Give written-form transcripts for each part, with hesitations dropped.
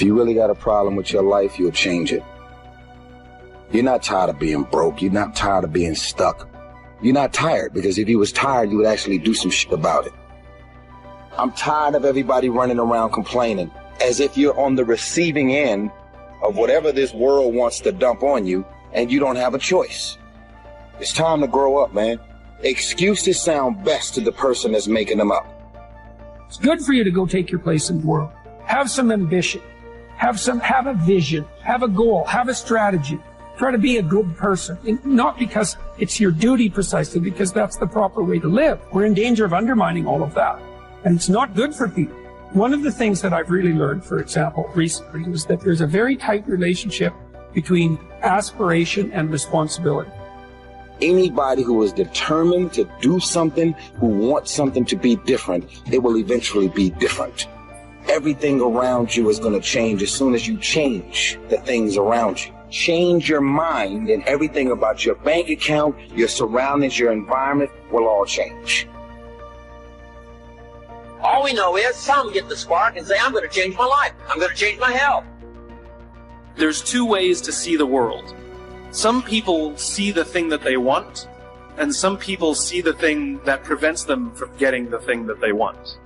If you really got a problem with your life, you'll change it. You're not tired of being broke. You're not tired of being stuck. You're not tired, because if you was tired, you would actually do some shit about it. I'm tired of everybody running around complaining as if you're on the receiving end of whatever this world wants to dump on you and you don't have a choice. It's time to grow up, man. Excuses sound best to the person that's making them up. It's good for you to go take your place in the world. Have some ambition. Have a vision. Have a goal. Have a strategy. Try to be a good person. And not because it's your duty precisely, because that's the proper way to live. We're in danger of undermining all of that. And it's not good for people. One of the things that I've really learned, for example, recently, is that there's a very tight relationship between aspiration and responsibility. Anybody who is determined to do something, who wants something to be different, it will eventually be different. Everything around you is going to change as soon as you change the things around you. Change your mind, and everything about your bank account, your surroundings, your environment will all change. All we know is some get the spark and say, I'm going to change my life. I'm going to change my health. There's two ways to see the world. Some people see the thing that they want, and some people see the thing that prevents them from getting the thing that they want.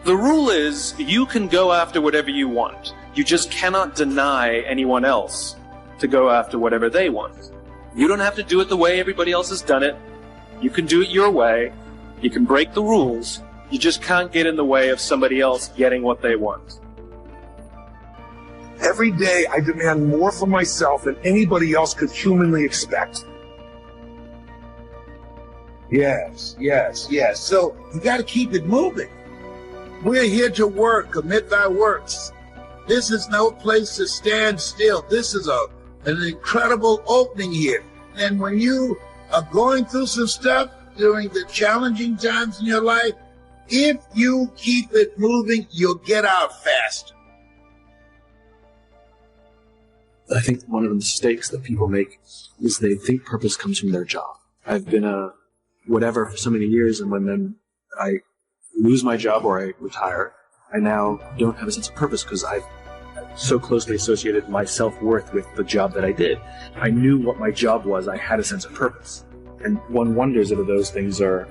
The rule is, you can go after whatever you want. You just cannot deny anyone else to go after whatever they want. You don't have to do it the way everybody else has done it. You can do it your way. You can break the rules. You just can't get in the way of somebody else getting what they want. Every day I demand more from myself than anybody else could humanly expect. Yes. So you got to keep it moving. We're here to work, commit thy works. This is no place to stand still. This is an incredible opening here. And when you are going through some stuff during the challenging times in your life, if you keep it moving, you'll get out fast. I think one of the mistakes that people make is they think purpose comes from their job. I've been a whatever for so many years, and when then I lose my job or I retire, I now don't have a sense of purpose because I've so closely associated my self-worth with the job that I did. I knew what my job was. I had a sense of purpose. And one wonders if those things are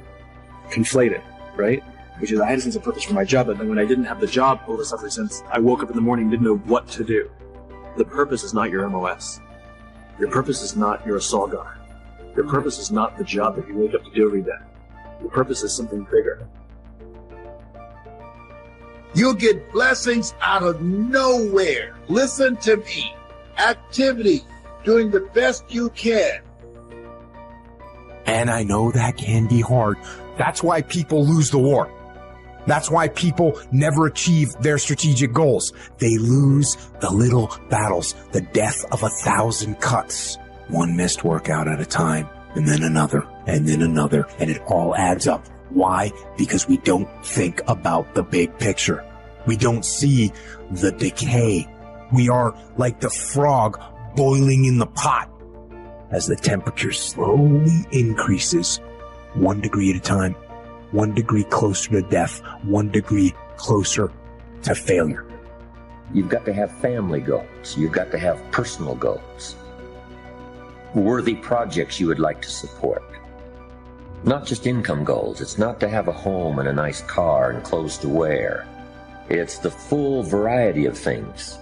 conflated, right? Which is I had a sense of purpose for my job, but then when I didn't have the job, all of a sudden, since I woke up in the morning and didn't know what to do. The purpose is not your MOS. Your purpose is not your assault gunner. Your purpose is not the job that you wake up to do every day. Your purpose is something bigger. You'll get blessings out of nowhere. Listen to me. Activity, doing the best you can. And I know that can be hard. That's why people lose the war. That's why people never achieve their strategic goals. They lose the little battles, the death of 1,000 cuts. One missed workout at a time, and then another, and then another, and it all adds up. Why? Because we don't think about the big picture. We don't see the decay. We are like the frog boiling in the pot. As the temperature slowly increases, 1 degree at a time, 1 degree closer to death, 1 degree closer to failure. You've got to have family goals. You've got to have personal goals. Worthy projects you would like to support. Not just income goals. It's not to have a home and a nice car and clothes to wear. It's the full variety of things.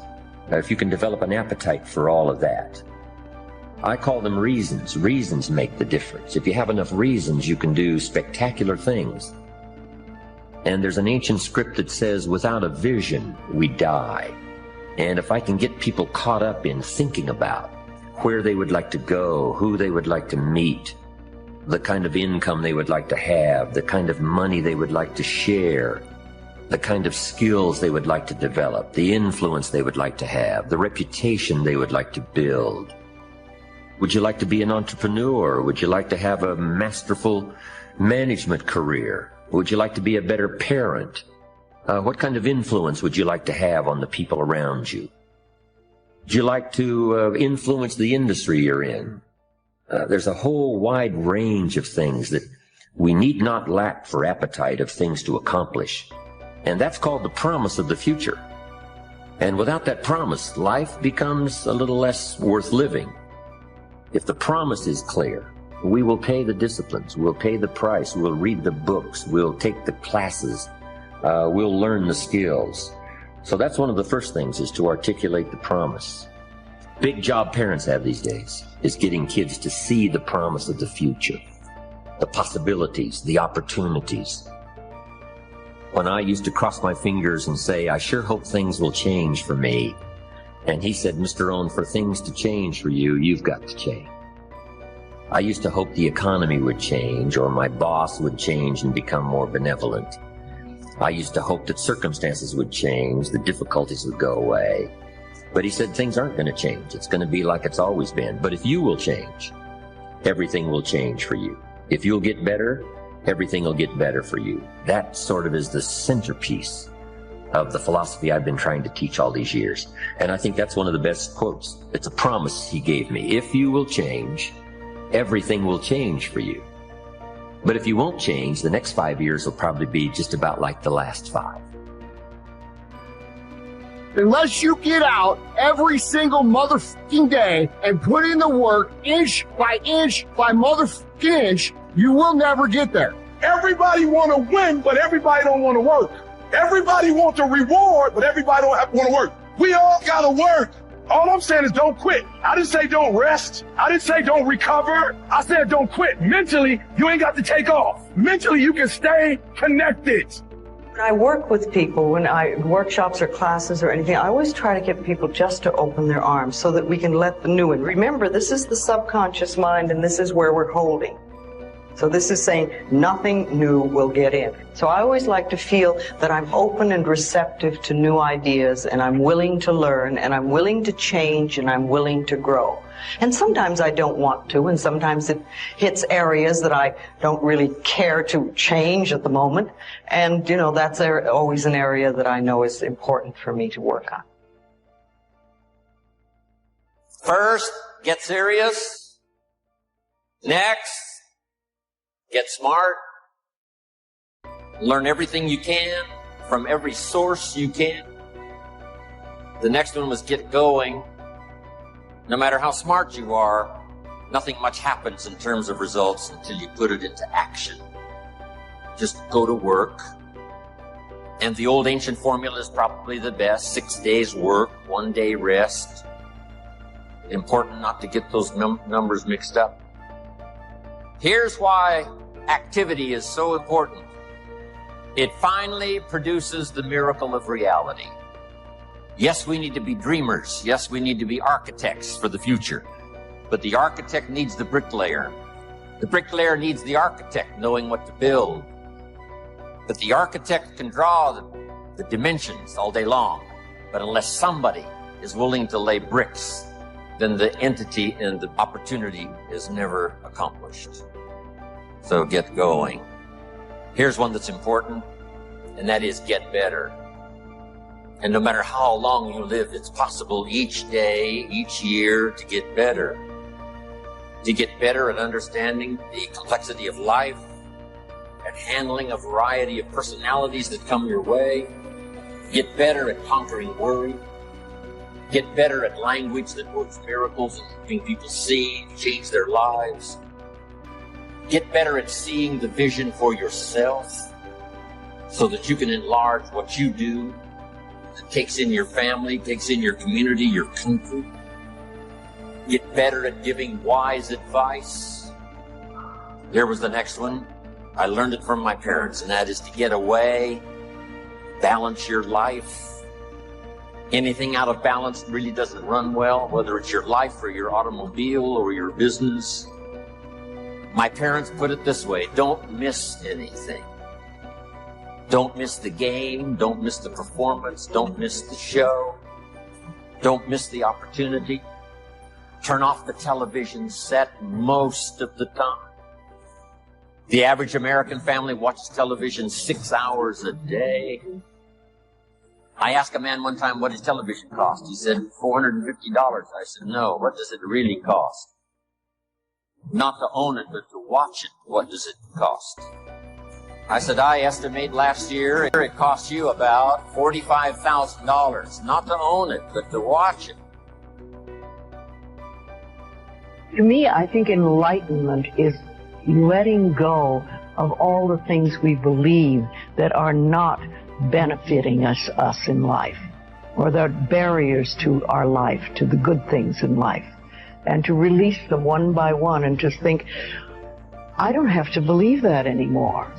Now, if you can develop an appetite for all of that. I call them reasons. Reasons make the difference. If you have enough reasons, you can do spectacular things. And there's an ancient script that says, without a vision, we die. And if I can get people caught up in thinking about where they would like to go, who they would like to meet, the kind of income they would like to have, the kind of money they would like to share, the kind of skills they would like to develop, the influence they would like to have, the reputation they would like to build. Would you like to be an entrepreneur? Would you like to have a masterful management career? Would you like to be a better parent? What kind of influence would you like to have on the people around you? Would you like to influence the industry you're in? There's a whole wide range of things that we need not lack for appetite of things to accomplish. And that's called the promise of the future. And without that promise, life becomes a little less worth living. If the promise is clear, we will pay the disciplines, we'll pay the price, we'll read the books, we'll take the classes, we'll learn the skills. So that's one of the first things, is to articulate the promise. Big job parents have these days is getting kids to see the promise of the future, the possibilities, the opportunities. When I used to cross my fingers and say, I sure hope things will change for me. And he said, Mr. Rohn, for things to change for you, you've got to change. I used to hope the economy would change, or my boss would change and become more benevolent. I used to hope that circumstances would change, the difficulties would go away. But he said things aren't going to change. It's going to be like it's always been. But if you will change, everything will change for you. If you'll get better, everything will get better for you. That sort of is the centerpiece of the philosophy I've been trying to teach all these years. And I think that's one of the best quotes. It's a promise he gave me. If you will change, everything will change for you. But if you won't change, the next 5 years will probably be just about like the last 5. Unless you get out every single motherfucking day and put in the work inch by motherfucking inch, you will never get there. Everybody want to win, but everybody don't want to work. Everybody wants a reward, but everybody don't want to work. We all got to work. All I'm saying is don't quit. I didn't say don't rest. I didn't say don't recover. I said don't quit. Mentally, you ain't got to take off. Mentally, you can stay connected. When I work with people, when I workshops or classes or anything, I always try to get people just to open their arms so that we can let the new in. Remember, this is the subconscious mind, and this is where we're holding. So this is saying nothing new will get in. So I always like to feel that I'm open and receptive to new ideas, and I'm willing to learn, and I'm willing to change, and I'm willing to grow. And sometimes I don't want to, and sometimes it hits areas that I don't really care to change at the moment. And, you know, that's always an area that I know is important for me to work on. First, get serious. Next, get smart. Learn everything you can from every source you can. The next one was get going. No matter how smart you are, nothing much happens in terms of results until you put it into action. Just go to work. And the old ancient formula is probably the best. 6 days work, 1 day rest. Important not to get those numbers mixed up. Here's why activity is so important. It finally produces the miracle of reality. Yes, we need to be dreamers. Yes, we need to be architects for the future. But the architect needs the bricklayer. The bricklayer needs the architect knowing what to build. But the architect can draw the dimensions all day long. But unless somebody is willing to lay bricks, then the entity and the opportunity is never accomplished. So get going. Here's one that's important, and that is get better. And no matter how long you live, it's possible each day, each year to get better. To get better at understanding the complexity of life, at handling a variety of personalities that come your way. Get better at conquering worry. Get better at language that works miracles and helping people see, change their lives. Get better at seeing the vision for yourself so that you can enlarge what you do. It takes in your family, takes in your community, your country. Get better at giving wise advice. Here was the next one. I learned it from my parents, and that is to get away, balance your life. Anything out of balance really doesn't run well, whether it's your life or your automobile or your business. My parents put it this way: don't miss anything. Don't miss the game, don't miss the performance, don't miss the show, don't miss the opportunity. Turn off the television set most of the time. The average American family watches television 6 hours a day. I asked a man one time what his television cost. He said $450. I said, no, what does it really cost? Not to own it, but to watch it. What does it cost? I said, I estimate last year it cost you about $45,000, not to own it, but to watch it. To me, I think enlightenment is letting go of all the things we believe that are not benefiting us in life, or that are barriers to our life, to the good things in life, and to release them one by one and just think, I don't have to believe that anymore.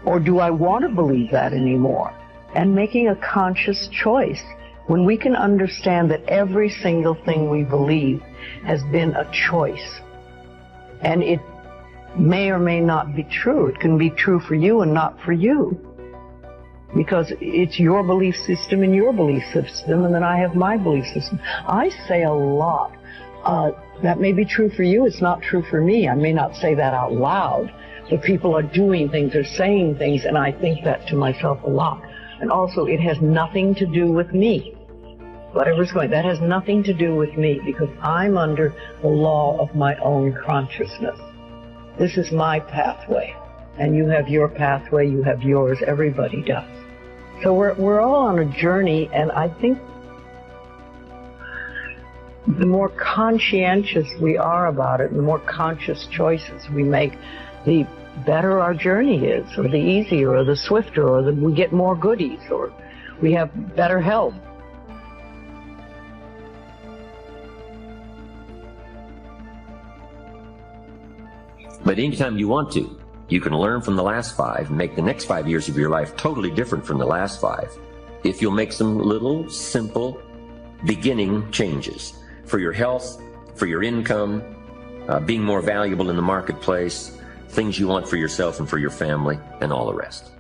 Or do I want to believe that anymore? And making a conscious choice. When we can understand that every single thing we believe has been a choice, and it may or may not be true. It can be true for you and not for you, because it's your belief system and your belief system, and then I have my belief system. I say a lot, that may be true for you, it's not true for me. I may not say that out loud, but people are doing things, they're saying things, and I think that to myself a lot. And also, it has nothing to do with me. Whatever's going, that has nothing to do with me, because I'm under the law of my own consciousness. This is my pathway, and you have your pathway, you have yours, everybody does. So we're all on a journey, and I think the more conscientious we are about it, the more conscious choices we make, the better our journey is, or the easier, or the swifter, or we get more goodies, or we have better health. But anytime you want to, you can learn from the last 5 and make the next 5 years of your life totally different from the last 5 if you'll make some little, simple, beginning changes for your health, for your income, being more valuable in the marketplace, things you want for yourself and for your family, and all the rest.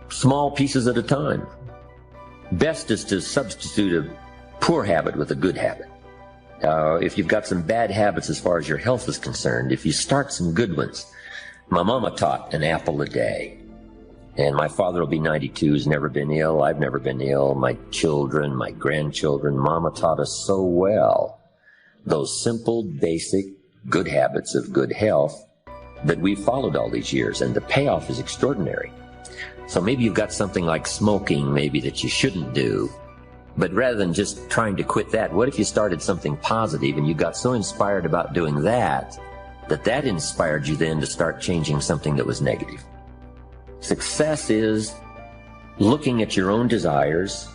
Small pieces at a time. Best is to substitute a poor habit with a good habit. If you've got some bad habits as far as your health is concerned, if you start some good ones. My mama taught an apple a day. And my father will be 92, has never been ill. I've never been ill. My children, my grandchildren, mama taught us so well those simple, basic, good habits of good health that we've followed all these years. And the payoff is extraordinary. So maybe you've got something like smoking maybe that you shouldn't do. But rather than just trying to quit that, what if you started something positive and you got so inspired about doing that, that inspired you then to start changing something that was negative? Success is looking at your own desires,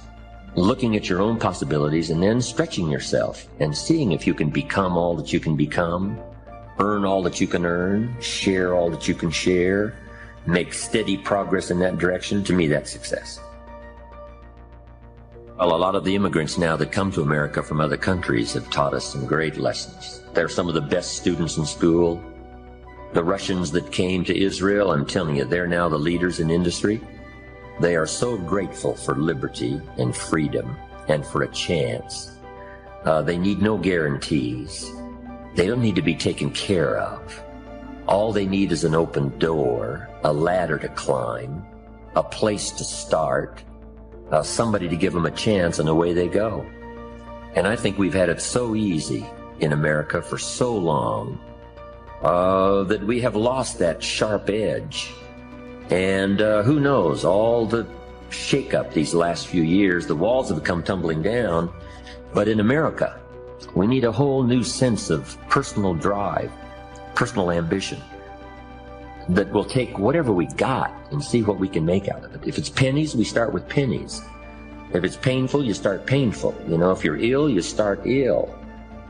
looking at your own possibilities, and then stretching yourself and seeing if you can become all that you can become, earn all that you can earn, share all that you can share, make steady progress in that direction. To me, that's success. Well, a lot of the immigrants now that come to America from other countries have taught us some great lessons. They're some of the best students in school. The Russians that came to Israel, I'm telling you, they're now the leaders in industry. They are so grateful for liberty and freedom and for a chance. They need no guarantees. They don't need to be taken care of. All they need is an open door, a ladder to climb, a place to start, somebody to give them a chance, and away they go. And I think we've had it so easy in America for so long that we have lost that sharp edge. And who knows, all the shake-up these last few years, the walls have come tumbling down. But in America, we need a whole new sense of personal drive, personal ambition, that will take whatever we got and see what we can make out of it. If it's pennies, we start with pennies. If it's painful, you start painful. You know, if you're ill, you start ill.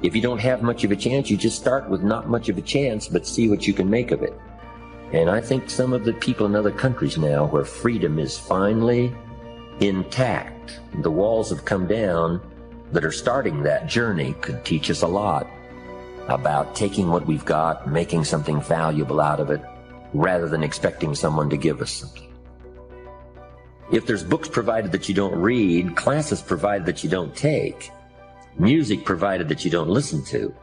If you don't have much of a chance, you just start with not much of a chance, but see what you can make of it. And I think some of the people in other countries now where freedom is finally intact, the walls have come down, that are starting that journey, could teach us a lot about taking what we've got, making something valuable out of it, rather than expecting someone to give us something. If there's books provided that you don't read, classes provided that you don't take, music provided that you don't listen to,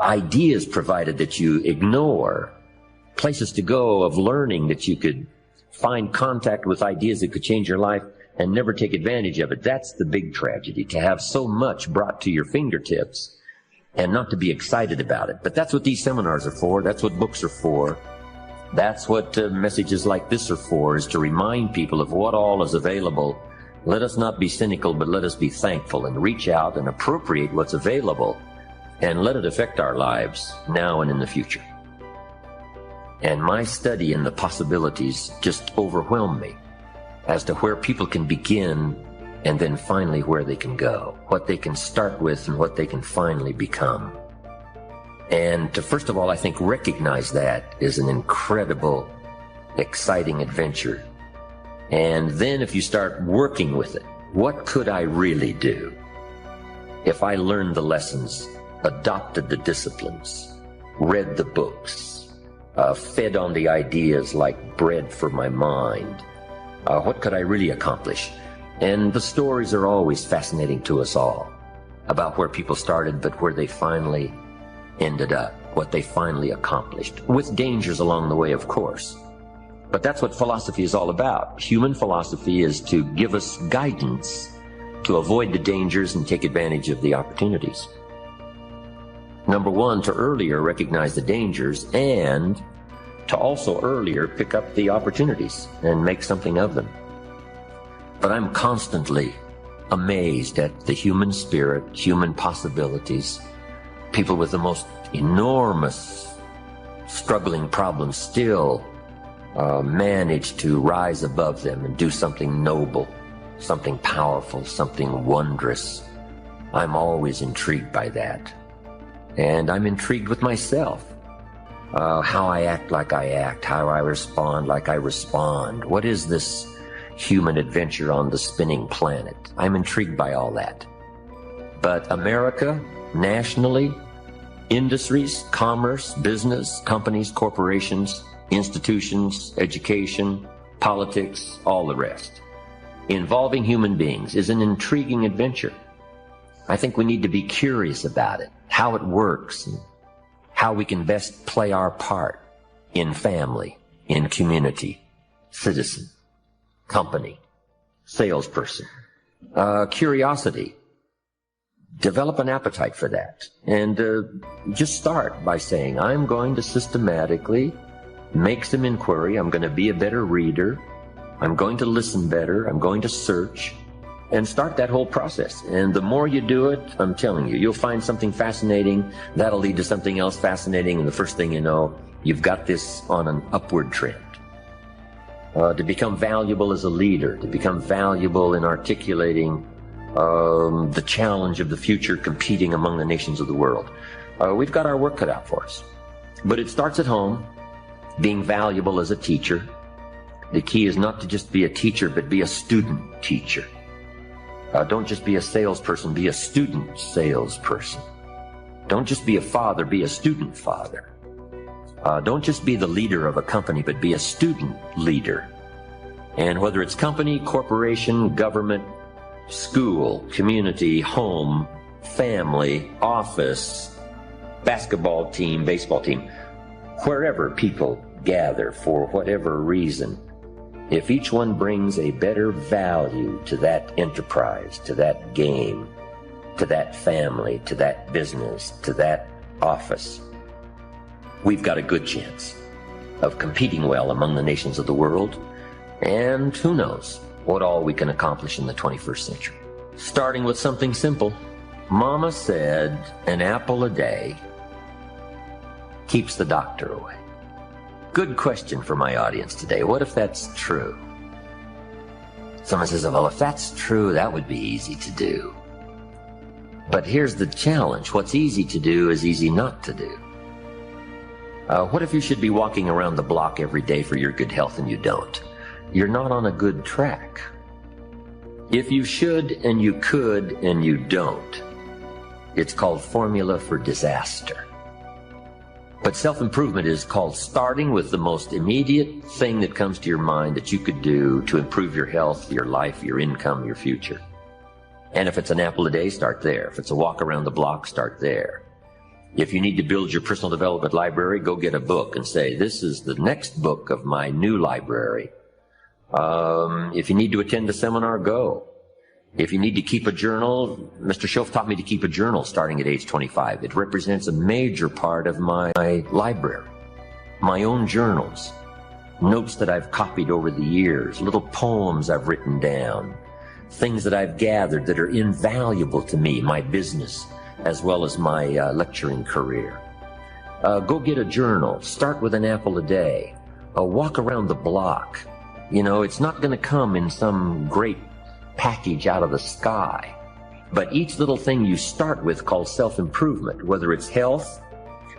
ideas provided that you ignore, places to go of learning that you could find contact with ideas that could change your life and never take advantage of it, that's the big tragedy, to have so much brought to your fingertips and not to be excited about it. But that's what these seminars are for. That's what books are for. That's what messages like this are for, is to remind people of what all is available. Let us not be cynical, but let us be thankful and reach out and appropriate what's available and let it affect our lives now and in the future. And my study in the possibilities just overwhelmed me as to where people can begin and then finally where they can go, what they can start with and what they can finally become. And to, first of all, I think recognize that is an incredible, exciting adventure. And then if you start working with it, what could I really do if I learned the lessons, adopted the disciplines, read the books, fed on the ideas like bread for my mind? What could I really accomplish? And the stories are always fascinating to us all about where people started, but where they finally ended up, what they finally accomplished, with dangers along the way, of course. But that's what philosophy is all about. Human philosophy is to give us guidance to avoid the dangers and take advantage of the opportunities. Number one, to earlier recognize the dangers and to also earlier pick up the opportunities and make something of them. But I'm constantly amazed at the human spirit, human possibilities. People with the most enormous struggling problems still manage to rise above them and do something noble, something powerful, something wondrous. I'm always intrigued by that. And I'm intrigued with myself. How I act like I act, how I respond like I respond. What is this human adventure on the spinning planet? I'm intrigued by all that. But America, nationally, industries, commerce, business, companies, corporations, institutions, education, politics, all the rest, involving human beings, is an intriguing adventure. I think we need to be curious about it, how it works, and how we can best play our part in family, in community, citizen, company, salesperson. Curiosity. Develop an appetite for that. And just start by saying, I'm going to systematically make some inquiry. I'm going to be a better reader. I'm going to listen better. I'm going to search. And start that whole process. And the more you do it, I'm telling you, you'll find something fascinating. That'll lead to something else fascinating. And the first thing you know, you've got this on an upward trend. To become valuable as a leader, to become valuable in articulating the challenge of the future, competing among the nations of the world. We've got our work cut out for us. But it starts at home, being valuable as a teacher. The key is not to just be a teacher, but be a student teacher. Don't just be a salesperson, be a student salesperson. Don't just be a father, be a student father. Don't just be the leader of a company, but be a student leader. And whether it's company, corporation, government, school, community, home, family, office, basketball team, baseball team, wherever people gather for whatever reason, if each one brings a better value to that enterprise, to that game, to that family, to that business, to that office, we've got a good chance of competing well among the nations of the world. And who knows what all we can accomplish in the 21st century. Starting with something simple. Mama said an apple a day keeps the doctor away. Good question for my audience today. What if that's true? Someone says, well, if that's true, that would be easy to do. But here's the challenge. What's easy to do is easy not to do. What if you should be walking around the block every day for your good health and you don't? You're not on a good track. If you should and you could and you don't, it's called formula for disaster. But self-improvement is called starting with the most immediate thing that comes to your mind that you could do to improve your health, your life, your income, your future. And if it's an apple a day, start there. If it's a walk around the block, start there. If you need to build your personal development library, go get a book and say, this is the next book of my new library. If you need to attend a seminar, go. If you need to keep a journal, Mr. Schoaf taught me to keep a journal starting at age 25. It represents a major part of my library, my own journals. notes that I've copied over the years, little poems I've written down, things that I've gathered that are invaluable to me, my business, as well as my lecturing career. Go get a journal. Start with an apple a day. Walk around the block. You know, it's not going to come in some great package out of the sky. But each little thing you start with called self-improvement, whether it's health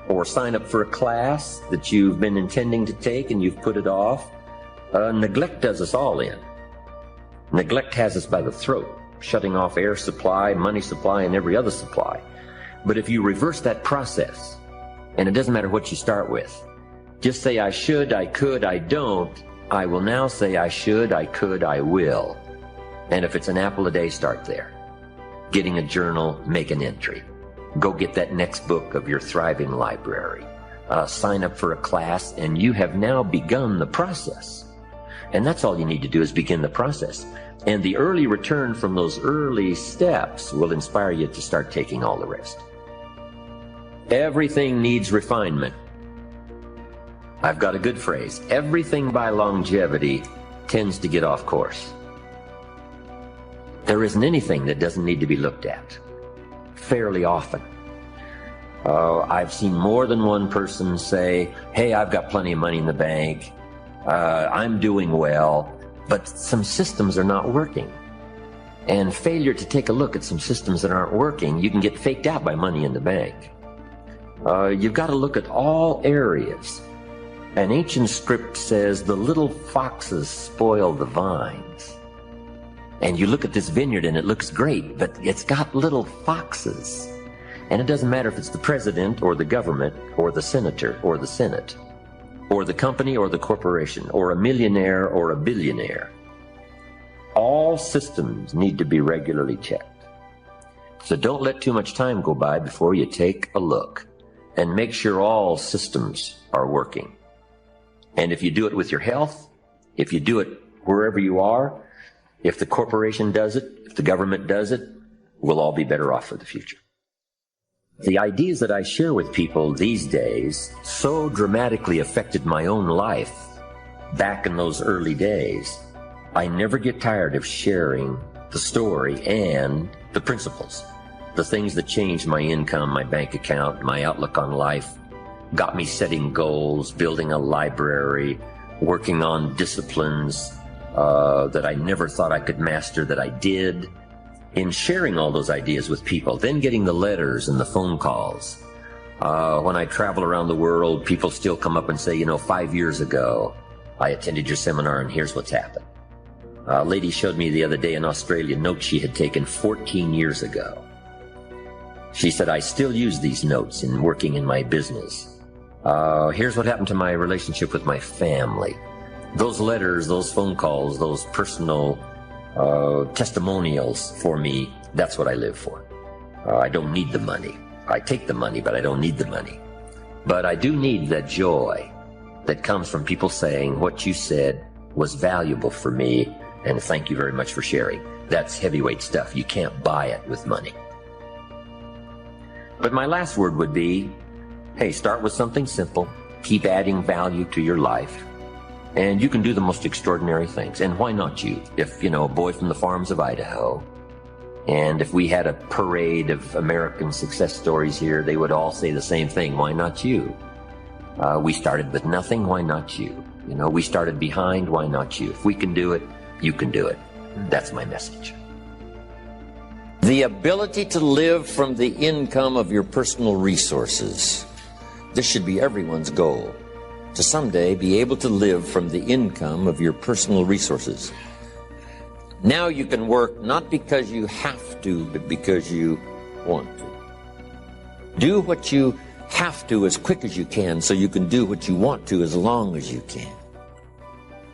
or sign up for a class that you've been intending to take and you've put it off. Neglect does us all in. Neglect has us by the throat, shutting off air supply, money supply, and every other supply. But if you reverse that process, and it doesn't matter what you start with, just say I should, I could, I don't. I will now say I should, I could, I will. And if it's an apple a day, start there. Getting a journal, make an entry. Go get that next book of your thriving library. Sign up for a class, and you have now begun the process. And that's all you need to do is begin the process. And the early return from those early steps will inspire you to start taking all the rest. Everything needs refinement. I've got a good phrase. Everything by longevity tends to get off course. There isn't anything that doesn't need to be looked at fairly often. I've seen more than one person say, hey, I've got plenty of money in the bank. I'm doing well, but some systems are not working. And failure to take a look at some systems that aren't working, you can get faked out by money in the bank. You've got to look at all areas. An ancient script says the little foxes spoil the vines. And you look at this vineyard and it looks great, but it's got little foxes. And it doesn't matter if it's the president or the government or the senator or the senate or the company or the corporation or a millionaire or a billionaire. All systems need to be regularly checked. So don't let too much time go by before you take a look and make sure all systems are working. And if you do it with your health, if you do it wherever you are, if the corporation does it, if the government does it, we'll all be better off for the future. The ideas that I share with people these days so dramatically affected my own life back in those early days. I never get tired of sharing the story and the principles, the things that changed my income, my bank account, my outlook on life, got me setting goals, building a library, working on disciplines that I never thought I could master, that I did, in sharing all those ideas with people, then getting the letters and the phone calls. When I travel around the world, people still come up and say, 5 years ago, I attended your seminar and here's what's happened. A lady showed me the other day in Australia notes she had taken 14 years ago. She said, I still use these notes in working in my business. Here's what happened to my relationship with my family. Those letters, those phone calls, those personal testimonials for me, that's what I live for. I don't need the money. I take the money, but I don't need the money. But I do need that joy that comes from people saying what you said was valuable for me, and thank you very much for sharing. That's heavyweight stuff. You can't buy it with money. But my last word would be, hey, start with something simple. Keep adding value to your life. And you can do the most extraordinary things. And why not you? If, a boy from the farms of Idaho, and if we had a parade of American success stories here, they would all say the same thing. Why not you? We started with nothing. Why not you? We started behind. Why not you? If we can do it, you can do it. That's my message. The ability to live from the income of your personal resources. This should be everyone's goal, to someday be able to live from the income of your personal resources. Now you can work not because you have to, but because you want to. Do what you have to as quick as you can so you can do what you want to as long as you can.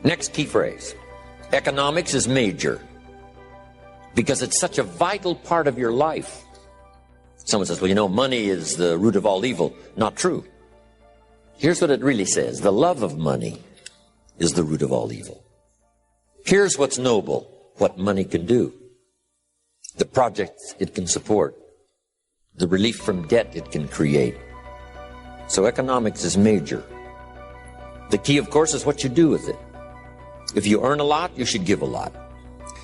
Next key phrase. Economics is major because it's such a vital part of your life. Someone says, well, money is the root of all evil. Not true. Here's what it really says. The love of money is the root of all evil. Here's what's noble, what money can do. The projects it can support. The relief from debt it can create. So economics is major. The key, of course, is what you do with it. If you earn a lot, you should give a lot.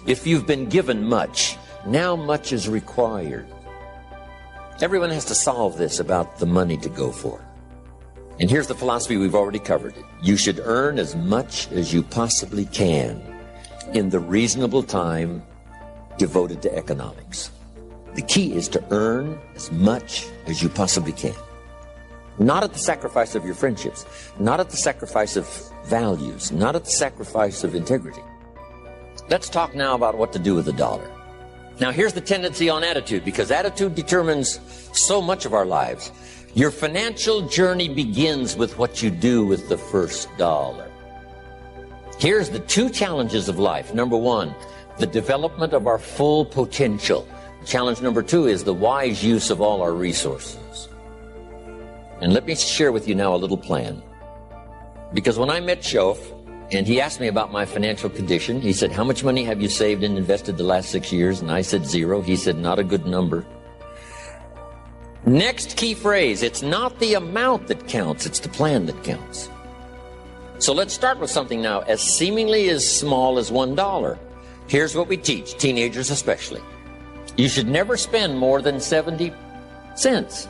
If you've been given much, now much is required. Everyone has to solve this about the money to go for. And here's the philosophy, we've already covered it. You should earn as much as you possibly can in the reasonable time devoted to economics. The key is to earn as much as you possibly can. Not at the sacrifice of your friendships, not at the sacrifice of values, not at the sacrifice of integrity. Let's talk now about what to do with the dollar. Now here's the tendency on attitude, because attitude determines so much of our lives. Your financial journey begins with what you do with the first dollar. Here's the two challenges of life. Number one, the development of our full potential. Challenge number two is the wise use of all our resources. And let me share with you now a little plan. Because when I met Shof, and he asked me about my financial condition, he said, how much money have you saved and invested the last 6 years? And I said 0. He said, not a good number. Next key phrase, it's not the amount that counts, it's the plan that counts. So let's start with something now as seemingly as small as $1. Here's what we teach, teenagers especially. You should never spend more than 70 cents.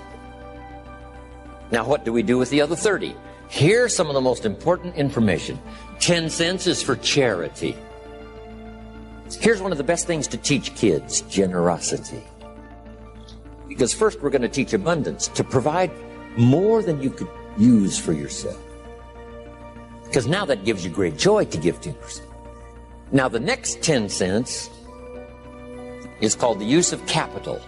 Now what do we do with the other 30? Here's some of the most important information. 10 cents is for charity. Here's one of the best things to teach kids, generosity. Because first we're going to teach abundance, to provide more than you could use for yourself. Because now that gives you great joy to give 10%. Now the next 10 cents is called the use of capital.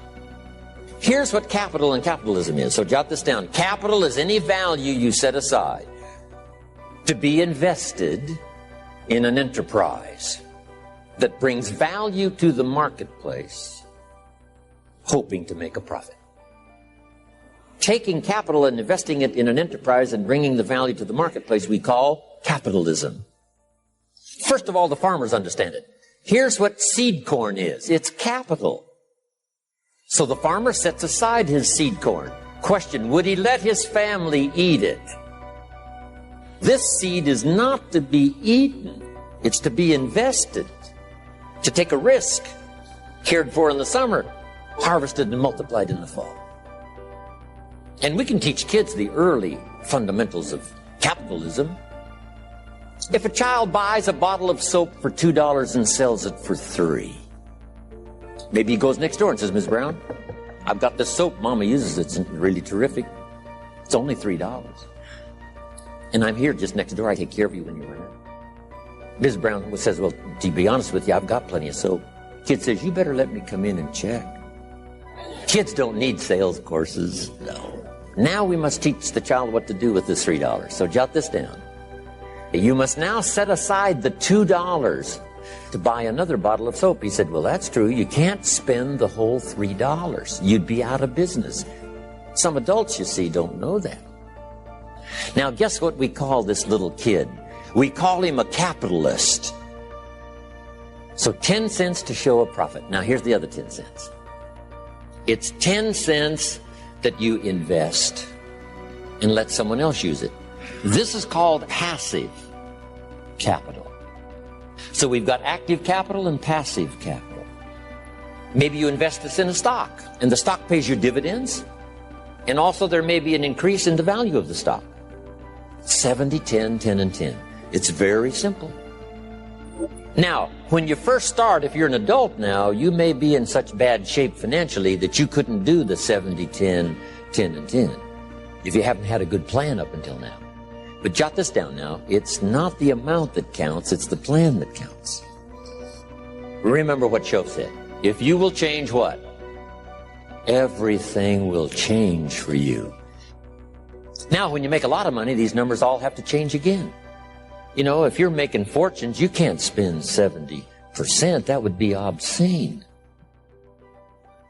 Here's what capital and capitalism is. So jot this down. Capital is any value you set aside to be invested in an enterprise that brings value to the marketplace, hoping to make a profit. Taking capital and investing it in an enterprise and bringing the value to the marketplace we call capitalism. First of all, the farmers understand it. Here's what seed corn is. It's capital. So the farmer sets aside his seed corn. Question, would he let his family eat it? This seed is not to be eaten. It's to be invested, to take a risk, cared for in the summer, harvested and multiplied in the fall. And we can teach kids the early fundamentals of capitalism. If a child buys a bottle of soap for $2 and sells it for $3, maybe he goes next door and says, Ms. Brown, I've got this soap Mama uses. It's really terrific. It's only $3. And I'm here just next door. I take care of you when you're around. Ms. Brown says, well, to be honest with you, I've got plenty of soap. Kid says, you better let me come in and check. Kids don't need sales courses. No. Now we must teach the child what to do with this $3. So jot this down. You must now set aside the $2 to buy another bottle of soap. He said, well, that's true. You can't spend the whole $3. You'd be out of business. Some adults, you see, don't know that. Now, guess what we call this little kid? We call him a capitalist. So 10 cents to show a profit. Now, here's the other 10 cents. It's 10 cents that you invest and let someone else use it. This is called passive capital. So we've got active capital and passive capital. Maybe you invest this in a stock, and the stock pays you dividends, and also there may be an increase in the value of the stock. 70, 10, 10, and 10. It's very simple. Now, when you first start, if you're an adult now, you may be in such bad shape financially that you couldn't do the 70, 10, 10, and 10 if you haven't had a good plan up until now. But jot this down now. It's not the amount that counts, it's the plan that counts. Remember what Shof said. If you will change what? Everything will change for you. Now, when you make a lot of money, these numbers all have to change again. You know, if you're making fortunes, you can't spend 70%. That would be obscene.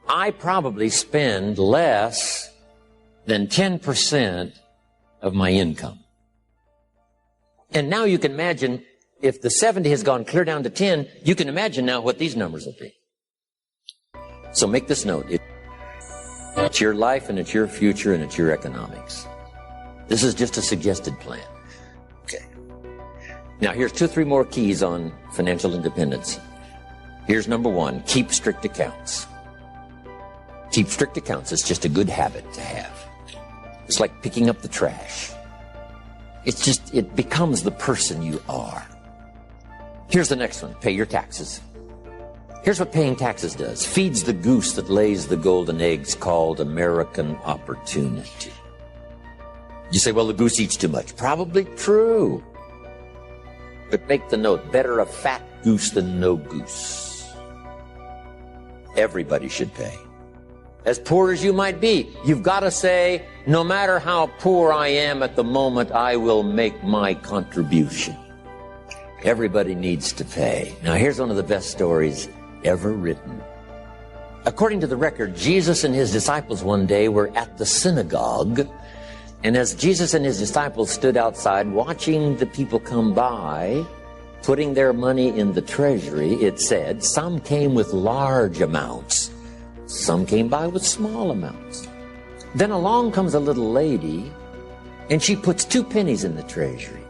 I probably spend less than 10% of my income. And now you can imagine, if the 70 has gone clear down to 10, you can imagine now what these numbers will be. So make this note. It's your life, and it's your future, and it's your economics. This is just a suggested plan. Okay. Now, here's 2 or 3 more keys on financial independence. Here's number 1, keep strict accounts. Keep strict accounts. It's just a good habit to have. It's like picking up the trash. It becomes the person you are. Here's the next one, pay your taxes. Here's what paying taxes does. Feeds the goose that lays the golden eggs called American opportunity. You say, well, the goose eats too much. Probably true. But make the note, better a fat goose than no goose. Everybody should pay. As poor as you might be, you've got to say, no matter how poor I am at the moment, I will make my contribution. Everybody needs to pay. Now, here's one of the best stories ever written. According to the record, Jesus and his disciples one day were at the synagogue, and as Jesus and his disciples stood outside watching the people come by, putting their money in the treasury, it said, some came with large amounts, some came by with small amounts. Then along comes a little lady, and she puts 2 pennies in the treasury.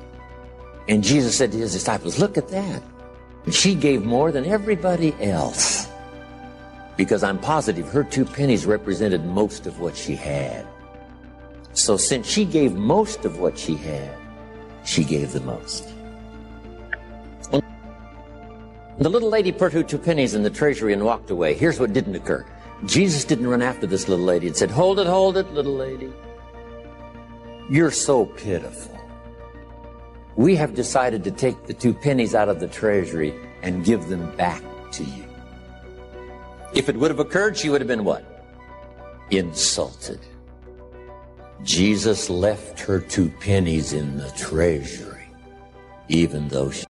And Jesus said to his disciples, look at that. And she gave more than everybody else, because I'm positive her 2 pennies represented most of what she had. So since she gave most of what she had, she gave the most. When the little lady put her 2 pennies in the treasury and walked away, here's what didn't occur. Jesus didn't run after this little lady and said, hold it, little lady. You're so pitiful. We have decided to take the 2 pennies out of the treasury and give them back to you. If it would have occurred, she would have been what? Insulted. Jesus left her 2 pennies in the treasury, even though she